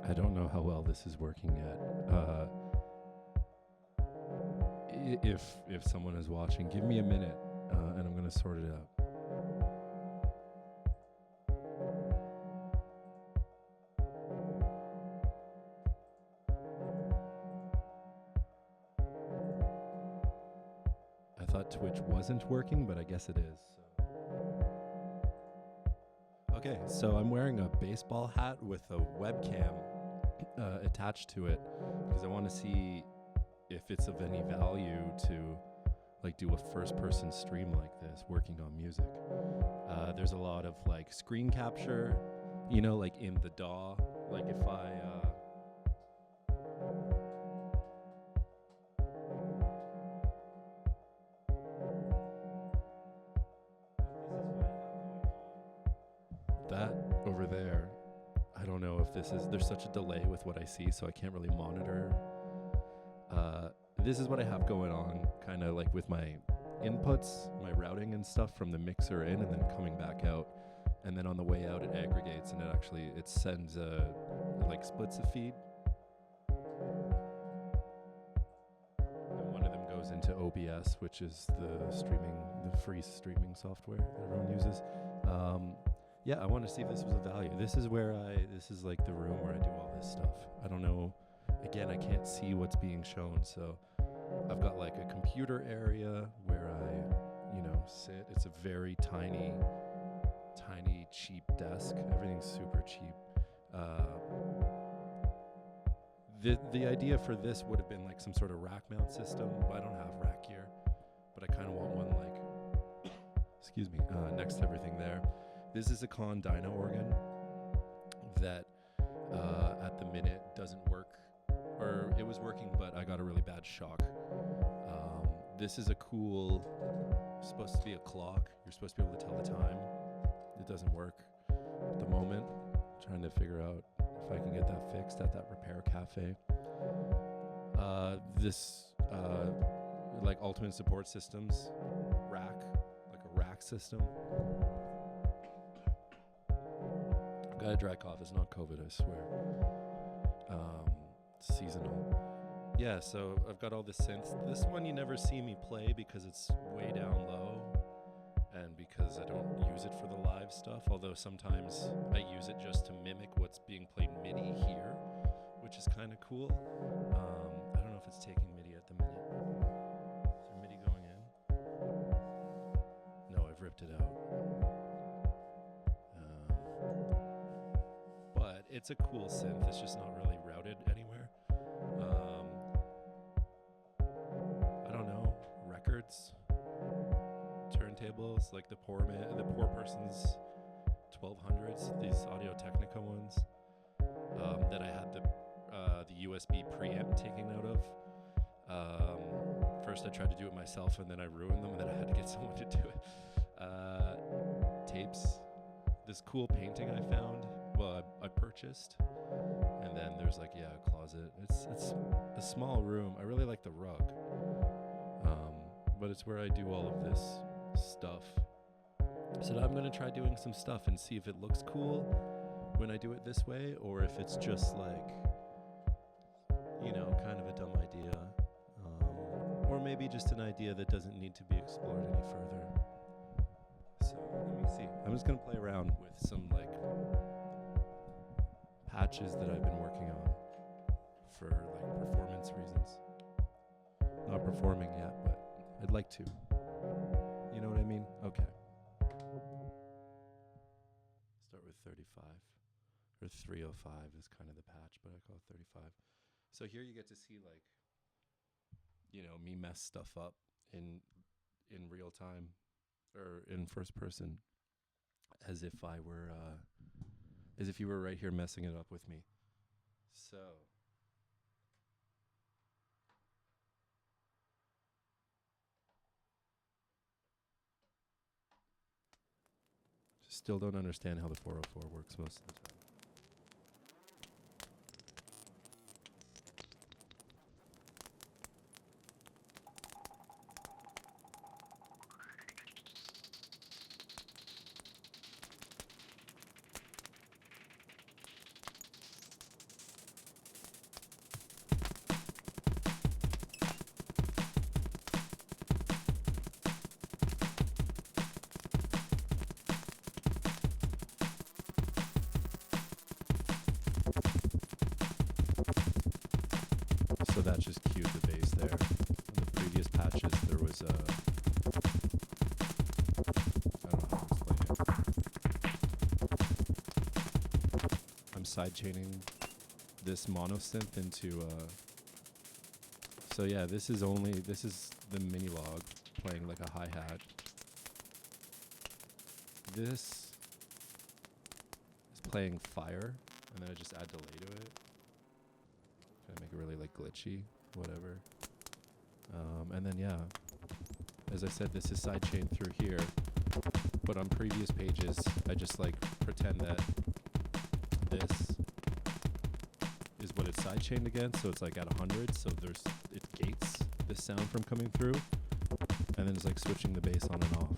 I don't know how well this is working yet. If someone is watching, give me a minute, and I'm gonna sort it out. I thought Twitch wasn't working, but I guess it is. Okay, so I'm wearing a baseball hat with a webcam attached to it because I want to see if it's of any value to like do a first-person stream like this, working on music. There's a lot of like screen capture, you know, like in the DAW. Like if I that over there, I don't know if this is, there's such a delay with what I see, so I can't really monitor. This is what I have going on, kind of like with my inputs, my routing and stuff from the mixer in and then coming back out. And then on the way out, it aggregates and it sends like splits a feed. And one of them goes into OBS, which is the free streaming software that everyone uses. Yeah, I want to see if this was of value. This is like the room where I do all this stuff. I don't know. Again, I can't see what's being shown, so I've got like a computer area where I, sit. It's a very tiny, cheap desk. Everything's super cheap. The idea for this would have been like some sort of rack mount system. I don't have rack gear, but I kind of want one like, excuse me, next to everything there. This is a Con dyno organ that at the minute doesn't work, or it was working, but I got a really bad shock. This is a cool, supposed to be a clock. You're supposed to be able to tell the time. It doesn't work at the moment. I'm trying to figure out if I can get that fixed at that repair cafe. This like ultimate support systems rack, like a rack system. I've got a dry cough. It's not COVID, I swear. It's seasonal. Yeah, so I've got all the synths. This one you never see me play because it's way down low and because I don't use it for the live stuff, although sometimes I use it just to mimic what's being played MIDI here, which is kind of cool. I don't know if it's taking MIDI at the minute. Is there MIDI going in? No, I've ripped it out. But it's a cool synth. It's just not really routed anywhere. I don't know, records, turntables, like the poor person's 1200s, these Audio Technica ones that I had the USB preamp taken out of. First I tried to do it myself and then I ruined them and then I had to get someone to do it. Tapes, this cool painting I found, I purchased, and then there's like, a closet. It's a small room. I really like the rug, but it's where I do all of this stuff. So I'm going to try doing some stuff and see if it looks cool when I do it this way, or if it's just like, kind of a dumb idea, or maybe just an idea that doesn't need to be explored any further. So let me see. I'm just going to play around with some like patches that I've been working on for like performance reasons. Not performing yet, but I'd like to. You know what I mean? Okay. Start with 35 or 305 is kind of the patch, but I call it 35. So here you get to see like, me mess stuff up in real time or in first person, as if you were right here messing it up with me. So still don't understand how the 404 works most of the time. that just cued the bass there. In the previous patches, there was a... I don't know how to explain it. I'm sidechaining this mono synth into... so yeah, this is the mini log playing like a hi-hat. This is playing fire, and then I just add delay to it. Try to make it really like glitchy, whatever. And then yeah, as I said, this is sidechained through here, but on previous pages, I just like pretend that this is what it's sidechained against, so it's like at 100, so it gates this sound from coming through, and then it's like switching the bass on and off.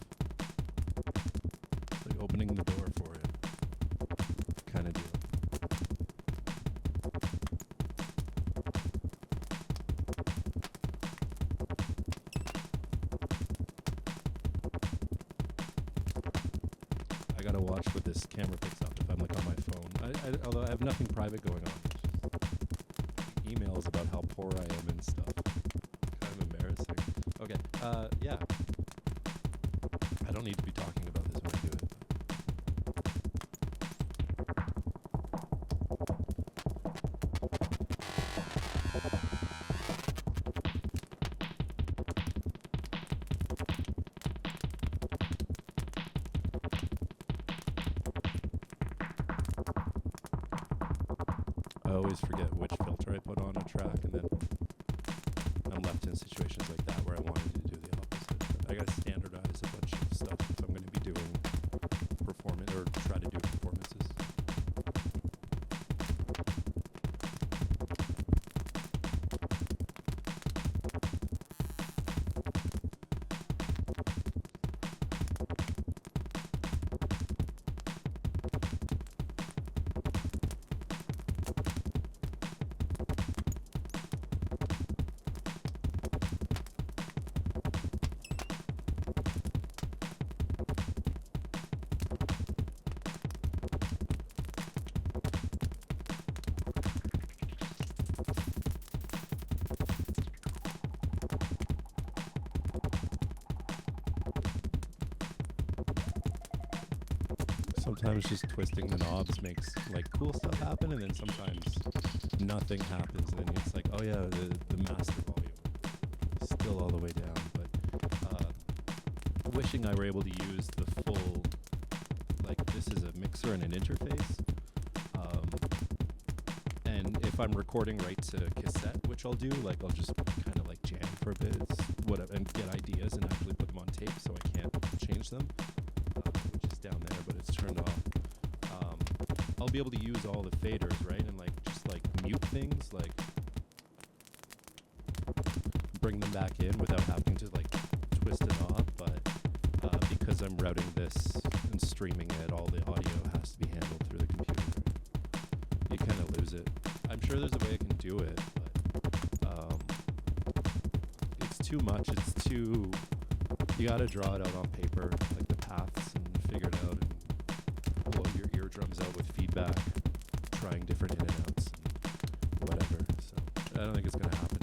It's like opening the door for it, kind of deal. I gotta watch what this camera picks up if I'm like on my phone. Although I have nothing private going on. It's just emails about how poor I am and stuff. Kind of embarrassing. Okay, yeah. I don't need to be talking about this when I do it. I always forget which filter I put on a track, and then I'm left in situations like that where I wanted to do the opposite. I gotta standardize a bunch of stuff if I'm gonna be doing performance or try to do performances. Sometimes just twisting the knobs makes like cool stuff happen, and then sometimes nothing happens, and then it's like, oh yeah, the master volume is still all the way down. But wishing I were able to use the full, like this is a mixer and an interface, and if I'm recording right to cassette, which I'll do, like I'll just kind of like jam for a bit, and get ideas and actually put them on tape so I can't change them. Which is down there, but it's turned off. I'll be able to use all the faders, right? And like just like mute things, like bring them back in without having to like twist a knob. But because I'm routing this and streaming it, all the audio has to be handled through the computer. You kind of lose it. I'm sure there's a way I can do it, but it's too much. It's too... You gotta draw it out on paper, like the paths, and figure it out, and blow your eardrums out with feedback, trying different in and outs, and whatever. So I don't think it's gonna happen.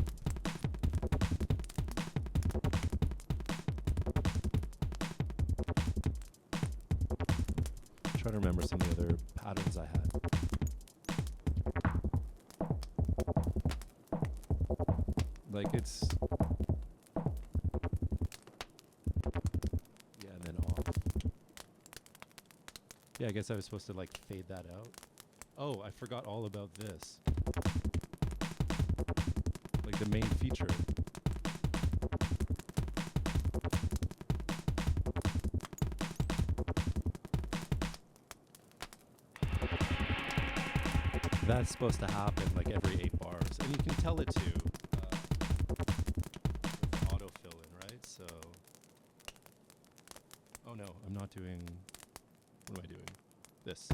I'm trying to remember some of the other patterns I had. Like it's... Yeah, I guess I was supposed to like fade that out. Oh, I forgot all about this. Like the main feature. That's supposed to happen like every 8 bars. And you can tell it to with the autofill in, right? So... Oh no, I'm not doing... What am I doing? This.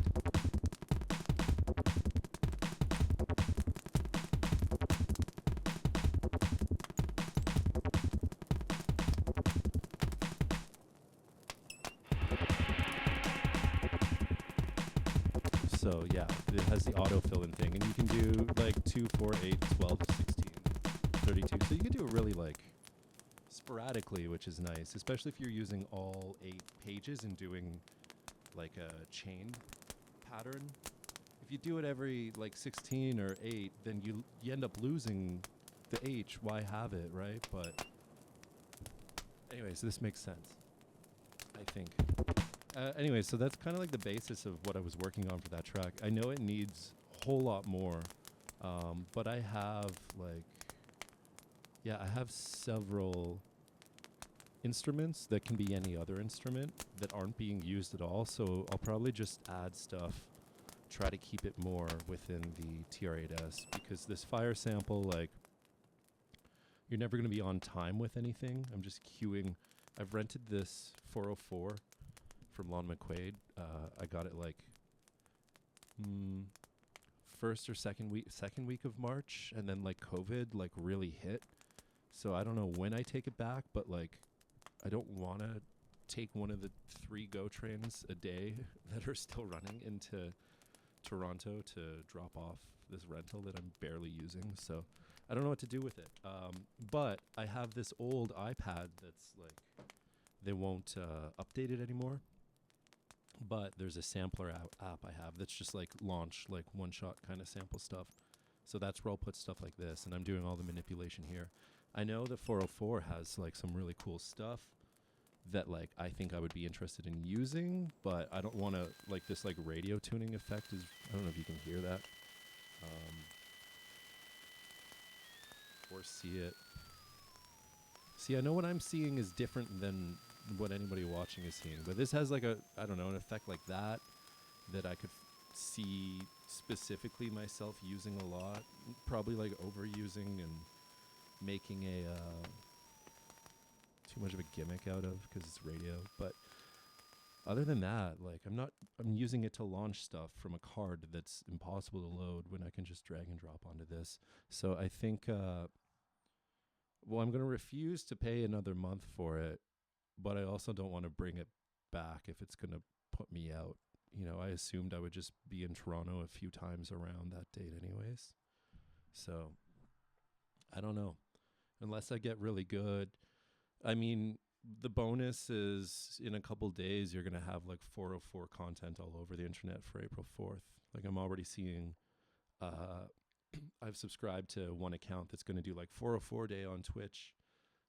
So yeah, it has the autofill in thing, and you can do like 2, 4, 8, 12, 16. 32. So you can do it really like sporadically, which is nice, especially if you're using all 8 pages and doing like a chain pattern. If you do it every like 16 or 8, then you end up losing the H. Why have it, right? But anyway, so this makes sense, I think. Anyway, so that's kind of like the basis of what I was working on for that track. I know it needs a whole lot more, but I have I have several instruments that can be any other instrument that aren't being used at all. So I'll probably just add stuff, try to keep it more within the TR-8S, because this fire sample, like, you're never going to be on time with anything. I'm just queuing. I've rented this 404 from Lon McQuaid. I got it like first or second week of March, and then like COVID like really hit. So I don't know when I take it back, but like I don't want to take one of the 3 GO trains a day that are still running into Toronto to drop off this rental that I'm barely using. So I don't know what to do with it. But I have this old iPad that's like, they won't update it anymore. But there's a sampler app I have that's just like launch, like one-shot kind of sample stuff. So that's where I'll put stuff like this, and I'm doing all the manipulation here. I know the 404 has like some really cool stuff that like I think I would be interested in using, but I don't want to like this like radio tuning effect is, I don't know if you can hear that or see it. See, I know what I'm seeing is different than what anybody watching is seeing, but this has like a, I don't know, an effect like that I could see specifically myself using a lot, probably like overusing and making a too much of a gimmick out of because it's radio. But other than that, like I'm using it to launch stuff from a card that's impossible to load when I can just drag and drop onto this. So I think well, I'm going to refuse to pay another month for it, but I also don't want to bring it back if it's going to put me out. You know, I assumed I would just be in Toronto a few times around that date anyways. So I don't know. Unless I get really good. I mean, the bonus is in a couple days, you're going to have like 404 content all over the internet for April 4th. Like I'm already seeing, I've subscribed to one account that's going to do like 404 day on Twitch.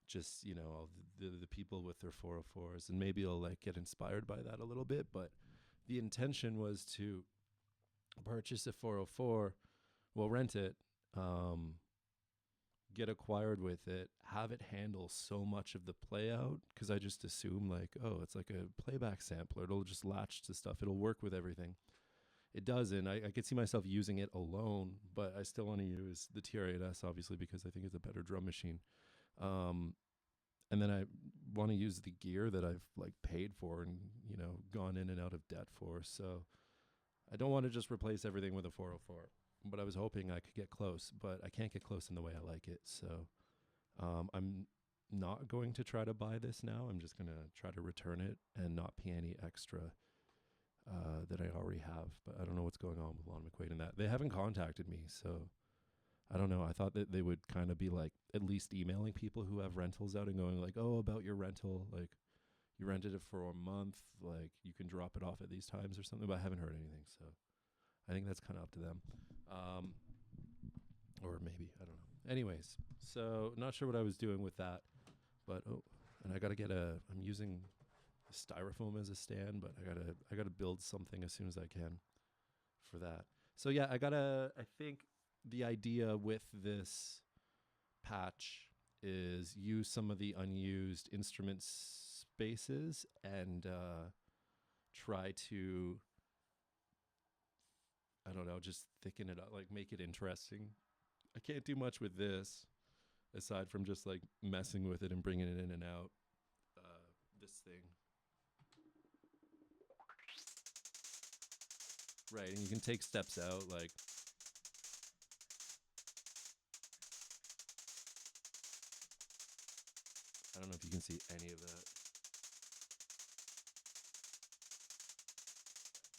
Just, you know, all the people with their 404s, and maybe I'll like get inspired by that a little bit. But the intention was to purchase a 404, well, rent it, get acquired with it, have it handle so much of the play out, because I just assume like, oh, it's like a playback sampler. It'll just latch to stuff. It'll work with everything. It doesn't. I could see myself using it alone, but I still want to use the TR-8S, obviously, because I think it's a better drum machine. And then I want to use the gear that I've like paid for and, you know, gone in and out of debt for. So I don't want to just replace everything with a 404, but I was hoping I could get close, but I can't get close in the way I like it. So I'm not going to try to buy this now. I'm just going to try to return it and not pay any extra that I already have. But I don't know what's going on with Lon McQuaid and that. They haven't contacted me, so I don't know. I thought that they would kind of be like at least emailing people who have rentals out and going like, oh, about your rental, like you rented it for a month, like you can drop it off at these times or something, but I haven't heard anything. So I think that's kind of up to them. Or maybe, I don't know. Anyways, so not sure what I was doing with that, but and I got to get I'm using styrofoam as a stand, but I got to build something as soon as I can for that. So yeah, I think the idea with this patch is use some of the unused instrument spaces and try to, I don't know, just thicken it up, like make it interesting. I can't do much with this aside from just like messing with it and bringing it in and out. This thing. Right, and you can take steps out, like I don't know if you can see any of that.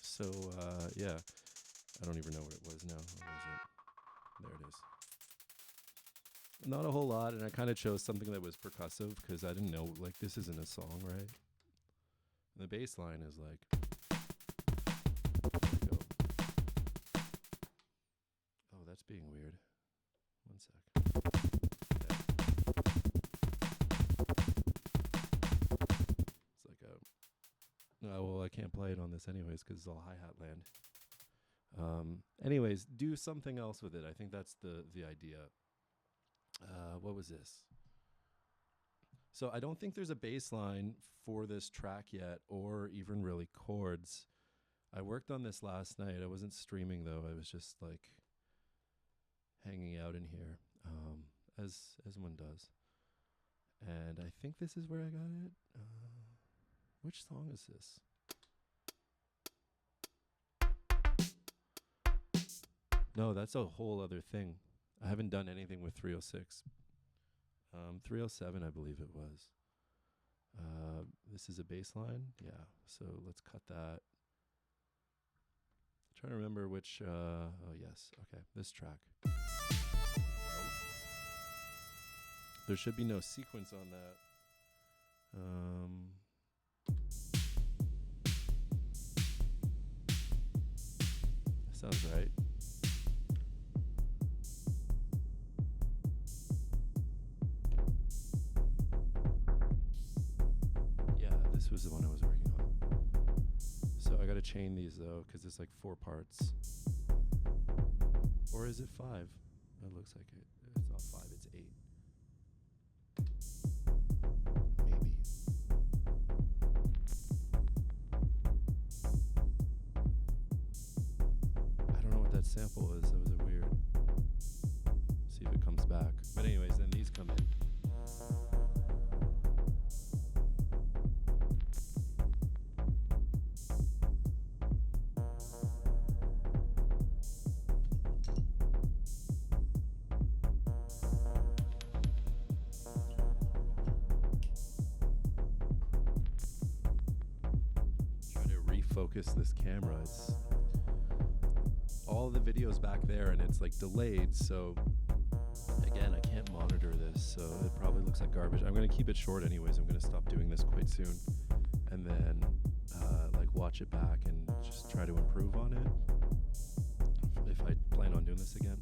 So, yeah, I don't even know what it was now. What was it? There it is. Not a whole lot, and I kind of chose something that was percussive because I didn't know, like, this isn't a song, right? And the bass line is like, there we go. Oh, that's being weird. One sec. Okay. It's like a, oh, well, I can't play it on this anyways because it's all hi-hat land. Anyways, do something else with it. I think that's the idea. What was this? So I don't think there's a bass line for this track yet, or even really chords. I worked on this last night. I wasn't streaming though. I was just like hanging out in here, as one does. And I think this is where I got it. Which song is this? No, that's a whole other thing. I haven't done anything with 306. 307, I believe it was. This is a bass line. Yeah, so let's cut that. Trying to remember which, oh yes, okay, this track. There should be no sequence on that. That sounds right. This was the one I was working on. So I gotta chain these though, because it's like 4 parts. Or is it 5? It looks like it. It's not 5, it's 8. Maybe. I don't know what that sample is. That was a weird. See if it comes back. But anyways, then these come in. Focus this camera. It's all the videos back there and it's like delayed, so again I can't monitor this, so it probably looks like garbage. I'm going to keep it short anyways. I'm going to stop doing this quite soon and then like watch it back and just try to improve on it if I plan on doing this again.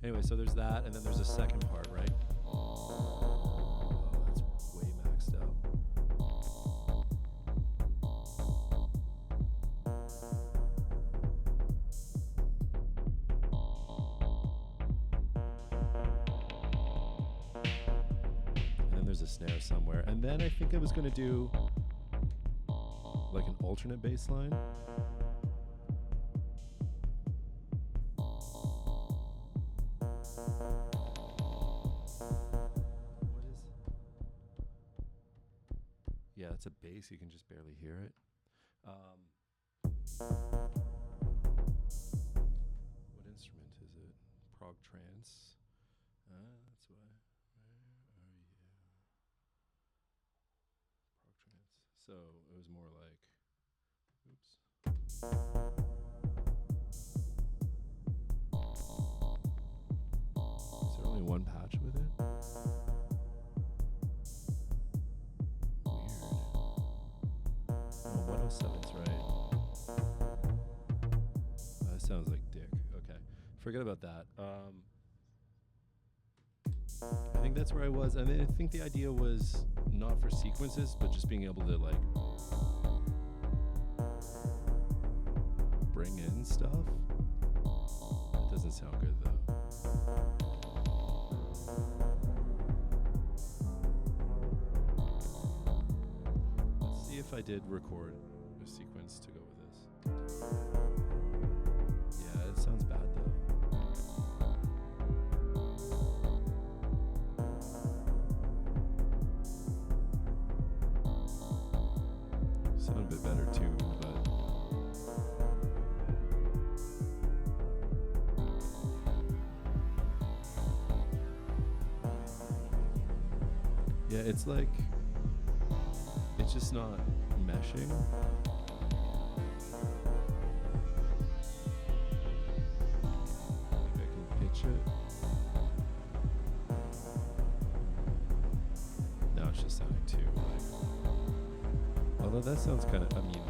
Anyway, so there's that, and then there's a second part, right? Oh, that's way maxed out. There's a snare somewhere, and then I think I was going to do like an alternate bass line. What is? Yeah, it's a bass. You can just barely hear it. What instrument is it? Prog trance. That's why. So it was more like, oops. Is there only one patch with it? Weird. Oh, 107's right. That sounds like dick. Okay, forget about that. I think that's where I was, and I think the idea was not for sequences, but just being able to like bring in stuff. It doesn't sound good though. Let's see if I did record a sequence to go with this. Yeah, it sounds bad though. Sound a bit better too, but yeah, it's like it's just not meshing. Maybe I can pitch it. obnoxious sounding too. Like, although that sounds kind of, I mean,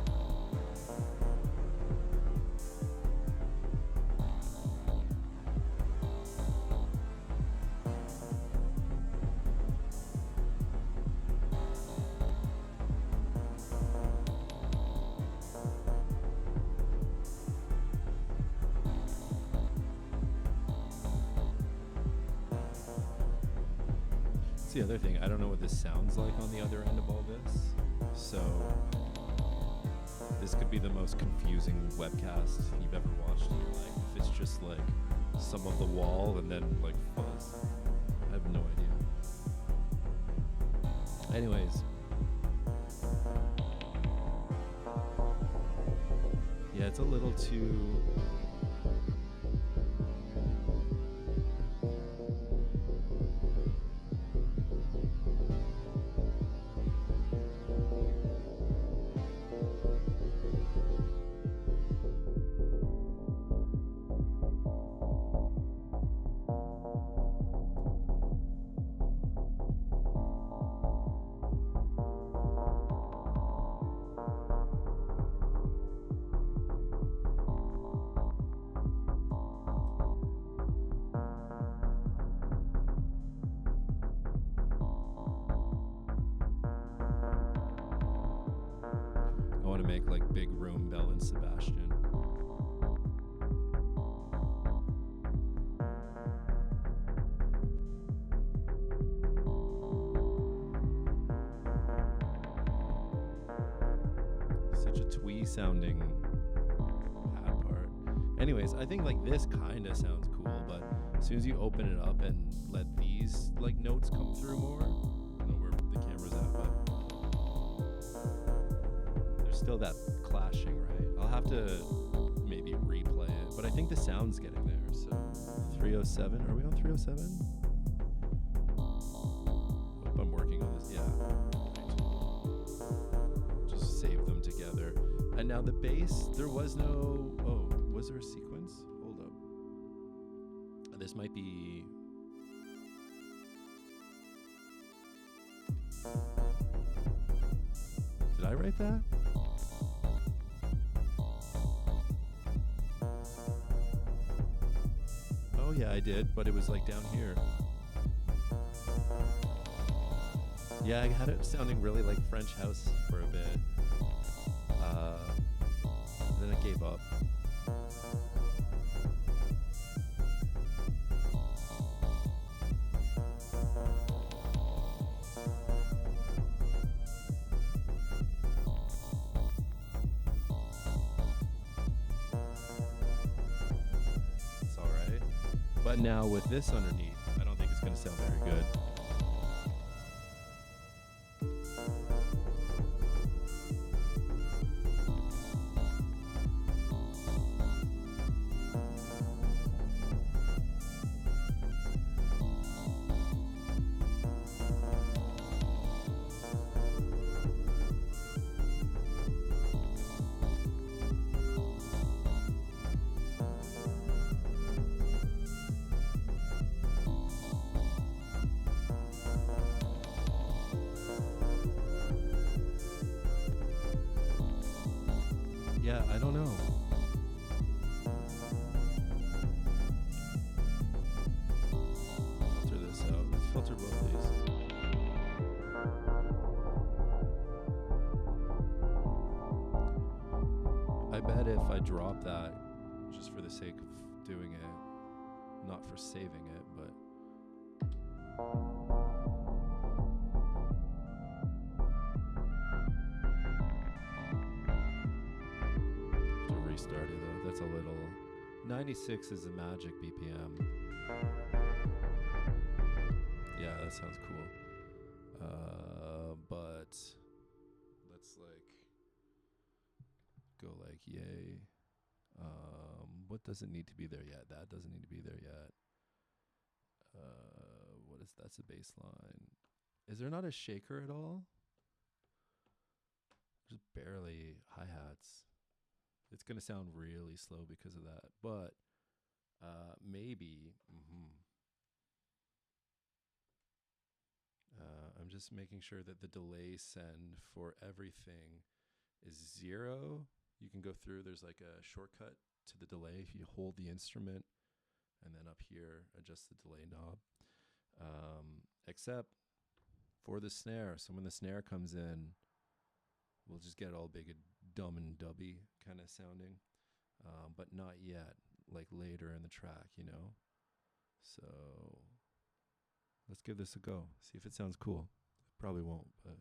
it's the other thing. I don't know what this sounds like on the other end of all this. So this could be the most confusing webcast you've ever watched in your life. If it's just like some of the wall and then like fuzz. I have no idea. Anyways. Yeah, it's a little too... I want to make like big room Bell and Sebastian. Such a twee sounding pad part. Anyways, I think like this kind of sounds cool, but as soon as you open it up and let these like notes come through more, I don't know where the camera's at, but still that clashing, right? I'll have to maybe replay it, but I think the sound's getting there. So 307, are we on 307? Hope I'm working on this. Yeah. Right. Just save them together. And now the bass, there was no, oh, was there a sequence? Hold up. This might be... Did I write that? Oh yeah, I did, but it was like down here. Yeah, I had it sounding really like French house for a bit. Then I gave up. But now with this underneath, I don't think it's going to sound very good. Yeah, I don't know. Filter this out. Let's filter both these. I bet if I drop that, just for the sake of doing it, not for saving it, but... Restart it though. That's a little... 96 is the magic BPM. Yeah, that sounds cool. But let's like go like yay. What doesn't need to be there yet? That doesn't need to be there yet. What is that's a bass line. Is there not a shaker at all? Just barely hi-hats. It's going to sound really slow because of that, but maybe. I'm just making sure that the delay send for everything is 0. You can go through, there's like a shortcut to the delay if you hold the instrument, and then up here adjust the delay knob. Except for the snare. So when the snare comes in, we'll just get all big and dumb and dubby kind of sounding, but not yet, like later in the track, you know? So let's give this a go. See if it sounds cool. It probably won't, but...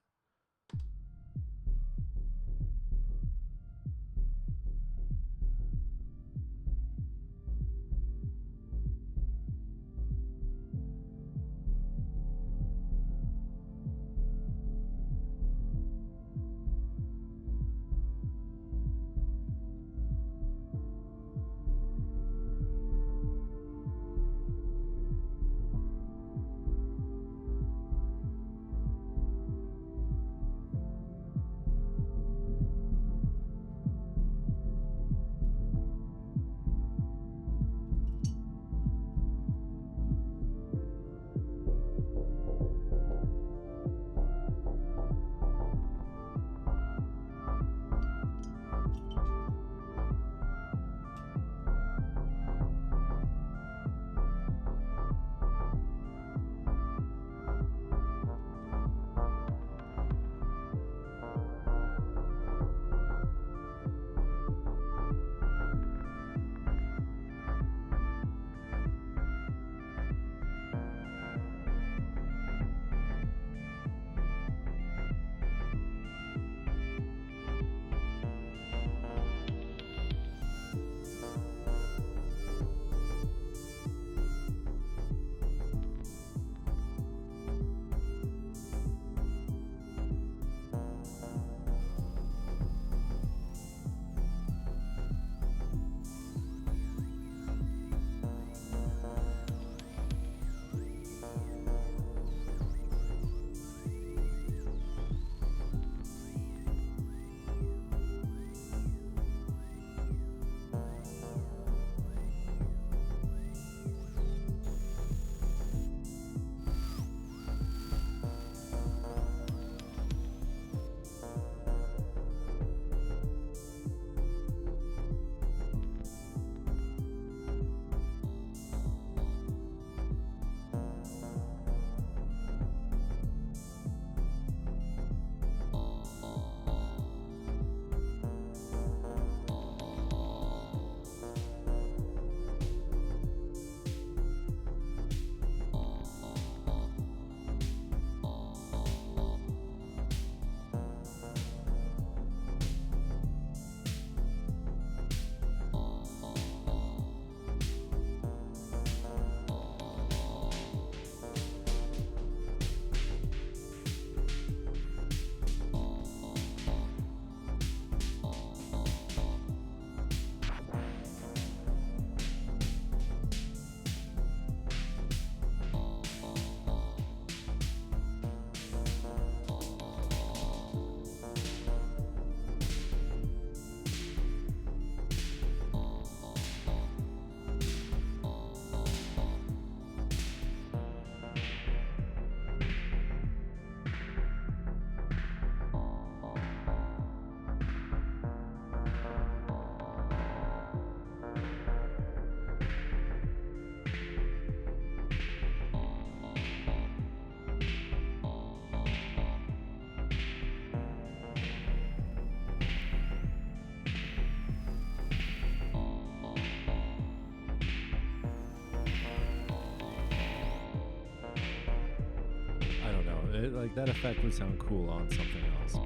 Like that effect would sound cool on something else, but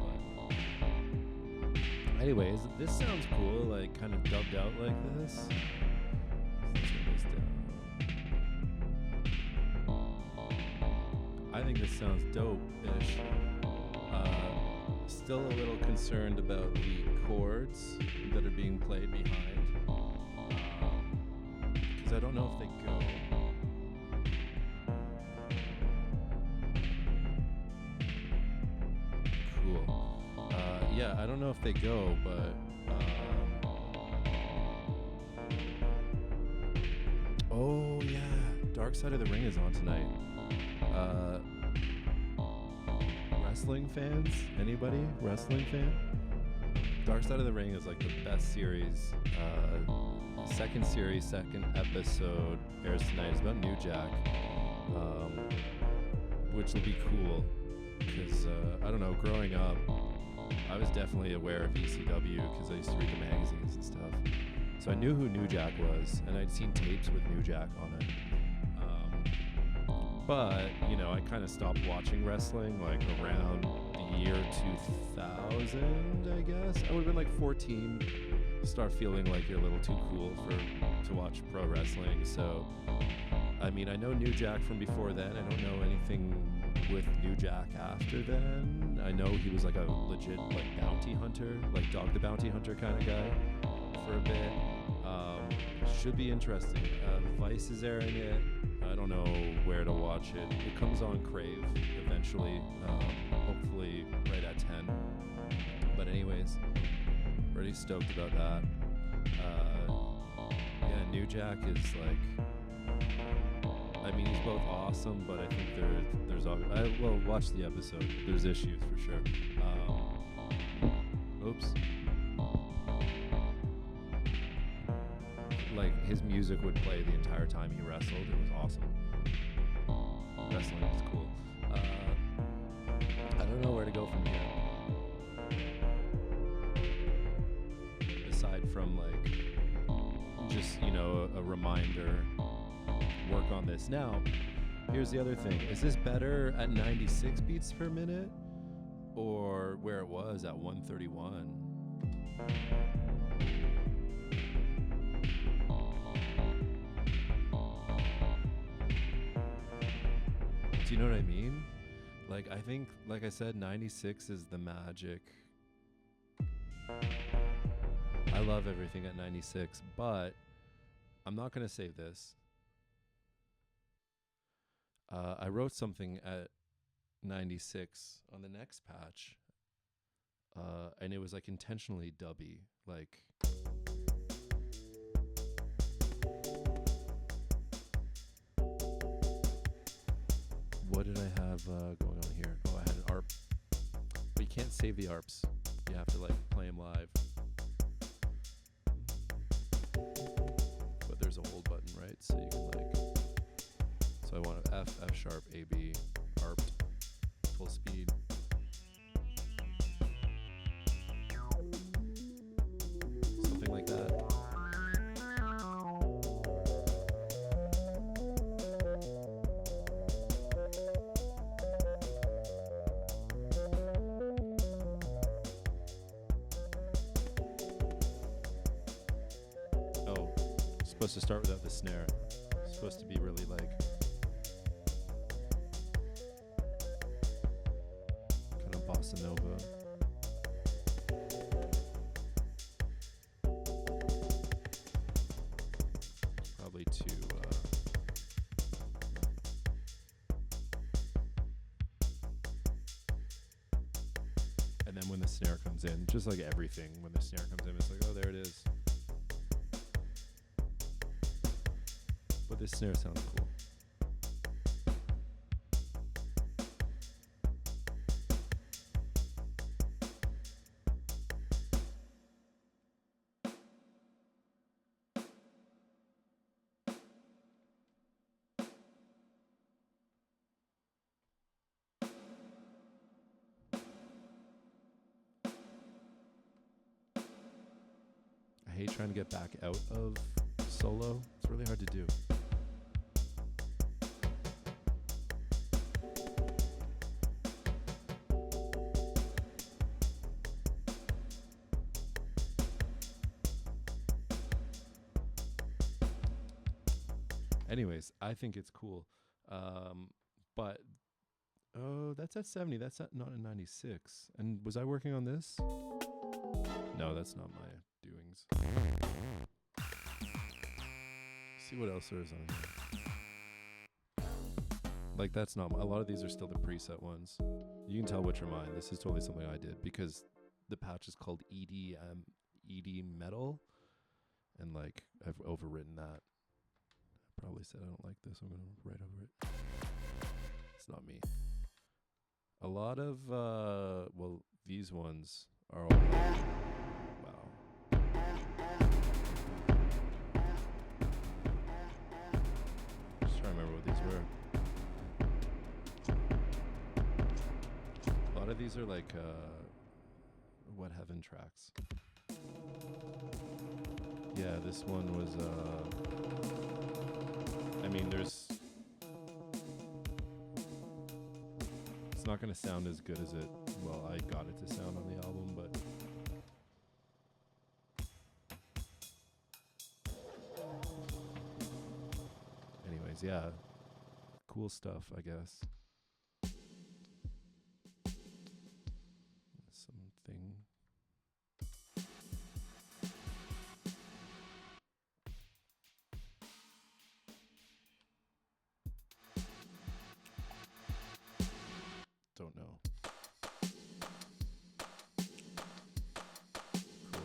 anyways, this sounds cool, like kind of dubbed out like this. Let's turn this down. I think this sounds dope-ish. Still a little concerned about the chords that are being played behind, because I don't know if they go. Yeah, I don't know if they go, but oh yeah, Dark Side of the Ring is on tonight. wrestling fans? Anybody? Wrestling fan? Dark Side of the Ring is like the best series. Second series, second episode airs tonight. It's about New Jack, which will be cool because I don't know. Growing up, I was definitely aware of ECW because I used to read the magazines and stuff. So I knew who New Jack was, and I'd seen tapes with New Jack on it. But, you know, I kind of stopped watching wrestling like around the year 2000, I guess. I would have been like 14. Start feeling like you're a little too cool to watch pro wrestling. So, I mean, I know New Jack from before then. I don't know anything with New Jack after then. I know he was like a legit like bounty hunter, like Dog the Bounty Hunter kind of guy for a bit. Should be interesting. Vice is airing it. I don't know where to watch it. It comes on Crave eventually, hopefully right at 10. But anyways, pretty stoked about that. Yeah, New Jack is like, I mean, he's both awesome, but I think there's well, watch the episode. There's issues for sure. Oops. Like, his music would play the entire time he wrestled. It was awesome. Wrestling is cool. I don't know where to go from here. Aside from, like, just, you know, a reminder, work on this. Now, here's the other thing. Is this better at 96 beats per minute? Or where it was at 131? Do you know what I mean? Like, I think, like I said, 96 is the magic. I love everything at 96, but I'm not going to save this. I wrote something at 96 on the next patch, and it was like intentionally dubby. Like, what did I have going on here? Oh, I had an ARP. But you can't save the ARPs. You have to like play them live. But there's a hold button, right? So you can like. So I want F sharp A B ARP full speed. Something like that. Supposed to start without the snare. It's supposed to be really like kind of bossa nova. Probably too and then when the snare comes in, just like everything, when the snare comes in, it's like, oh, there it is. But this snare sounds cool. I hate trying to get back out of solo. It's really hard to do. Anyways, I think it's cool. But, oh, that's at 70. That's not at 96. And was I working on this? No, that's not my doings. See what else there is on here. Like, that's not, a lot of these are still the preset ones. You can tell which are mine. This is totally something I did because the patch is called ED Metal. And, like, I've overwritten that. Probably said I don't like this. I'm going to write over it. It's not me. A lot of well, these ones are all like, wow. Just trying to remember what these were. A lot of these are like What Heaven tracks. Yeah, this one was I mean, there's it's not going to sound as good as it, well, I got it to sound on the album, but anyways, yeah, cool stuff, I guess. Something. Don't know. Cool.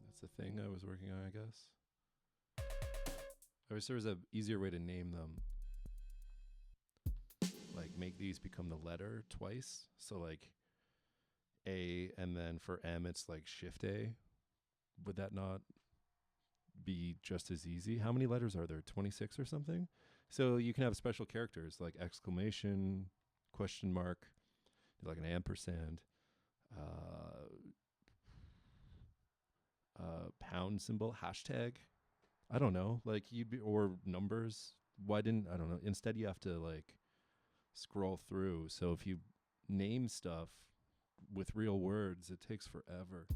That's the thing I was working on, I guess. I wish there was an easier way to name them. Like, make these become the letter twice. So, like, A, and then for M, it's like Shift A. Would that not be just as easy? How many letters are there? 26 or something? So you can have special characters like exclamation, question mark, like an ampersand, pound symbol, hashtag. I don't know, like or numbers. Why didn't, I don't know. Instead, you have to like scroll through. So if you name stuff with real words, it takes forever.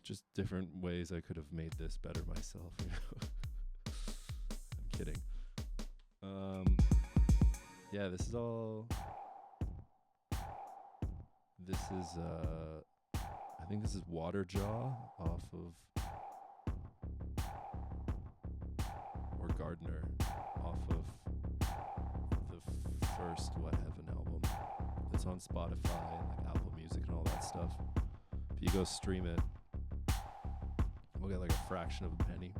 Just different ways I could have made this better myself. You know? I'm kidding. Yeah, this is all. This is I think this is Waterjaw off of, or Gardner off of the first What Heaven album. It's on Spotify and like Apple Music and all that stuff. If you go stream it, we'll get like a fraction of a penny.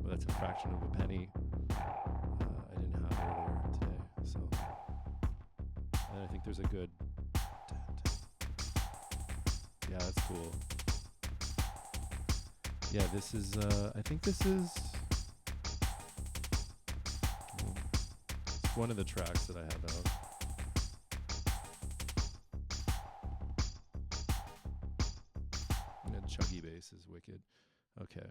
But that's a fraction of a penny I didn't have earlier today. So, and I think there's a good. Yeah, that's cool. Yeah, this is. I think this is. It's one of the tracks that I have out. And chuggy bass is wicked. Okay.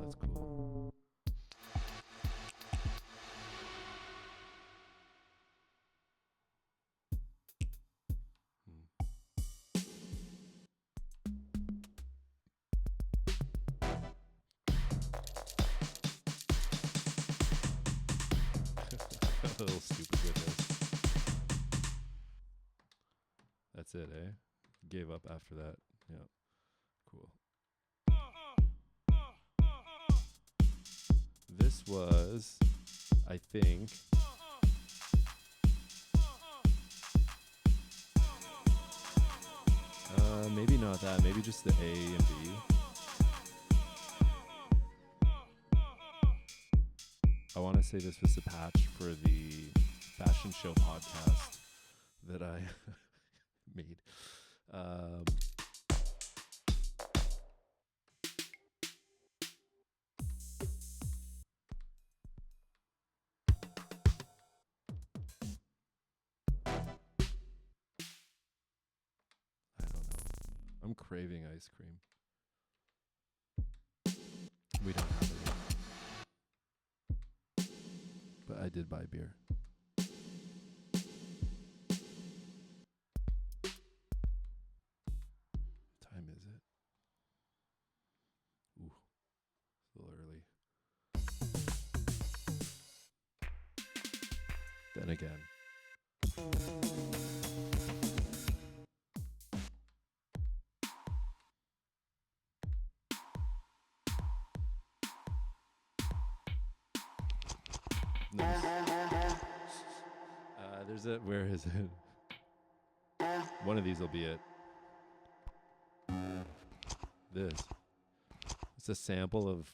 That's cool. A little stupid with this. That's it, eh? Gave up after that. Yeah. Cool. This was, I think, maybe not that. Maybe just the A and B. I want to say this was the patch for the fashion show podcast that I made. I don't know. I'm craving ice cream. We don't have it yet. But I did buy beer. What time is it? Ooh, it's a little early. Then again. Nice. There's a, where is it? One of these will be it. This. It's a sample of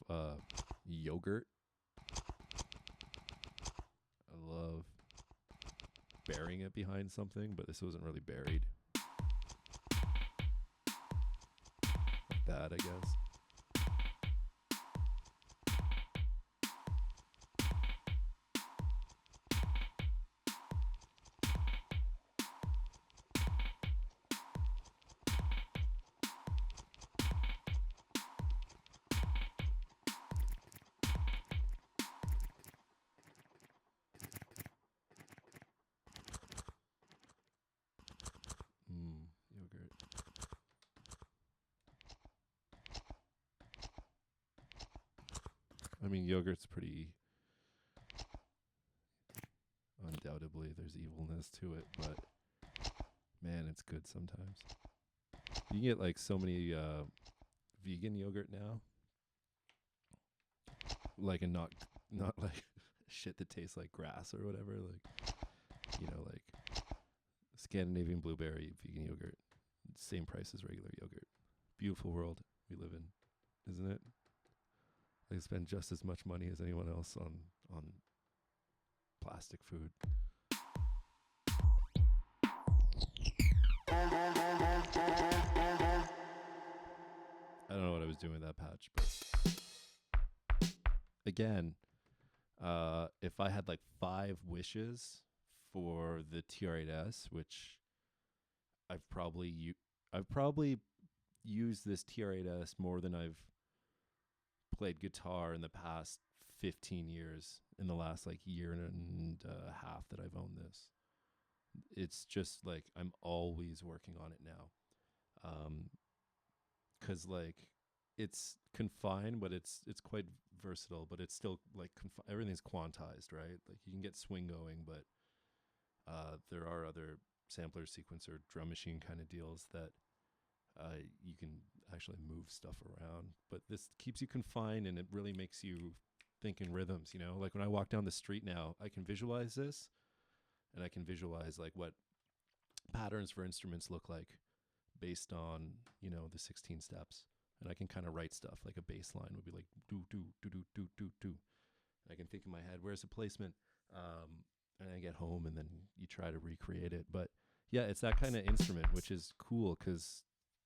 yogurt. I love burying it behind something, but this wasn't really buried. Like that, I guess. Yogurt. I mean, yogurt's pretty. Undoubtedly, there's evilness to it, but man, it's good sometimes. You can get like so many vegan yogurt now, like, and not like shit that tastes like grass or whatever. Like, you know, like Scandinavian blueberry vegan yogurt, same price as regular yogurt. Beautiful world we live in, isn't it? They spend just as much money as anyone else on plastic food. I don't know what I was doing with that patch, but again, if I had like 5 wishes for the TR8S, which I've probably used this TR8S more than I've played guitar in the past 15 years, in the last like year and a half that I've owned this. It's just like I'm always working on it now. 'Cause like it's confined, but it's quite versatile, but it's still like everything's quantized, right? Like you can get swing going, but there are other sampler, sequencer, drum machine kind of deals that you can actually move stuff around. But this keeps you confined, and it really makes you think in rhythms, you know? Like when I walk down the street now, I can visualize this, and I can visualize like what patterns for instruments look like based on, you know, the 16 steps. And I can kind of write stuff like a bass line would be like do do do do do do do. I can think in my head, where's the placement? And I get home, and then you try to recreate it. But yeah, it's that kind of instrument, which is cool because,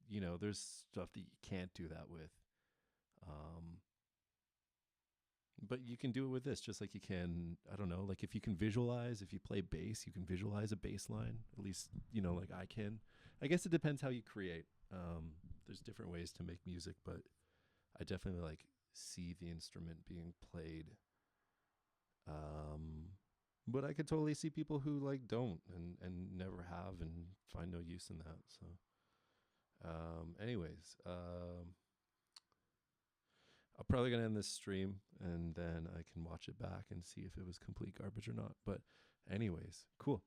you know, there's stuff that you can't do that with. But you can do it with this, just like you can, I don't know, like if you can visualize, if you play bass, you can visualize a bass line, at least, you know, like I can. I guess it depends how you create. There's different ways to make music, but I definitely like see the instrument being played. But I could totally see people who like don't and never have and find no use in that. So, anyways, I'm probably gonna end this stream and then I can watch it back and see if it was complete garbage or not. But anyways, cool.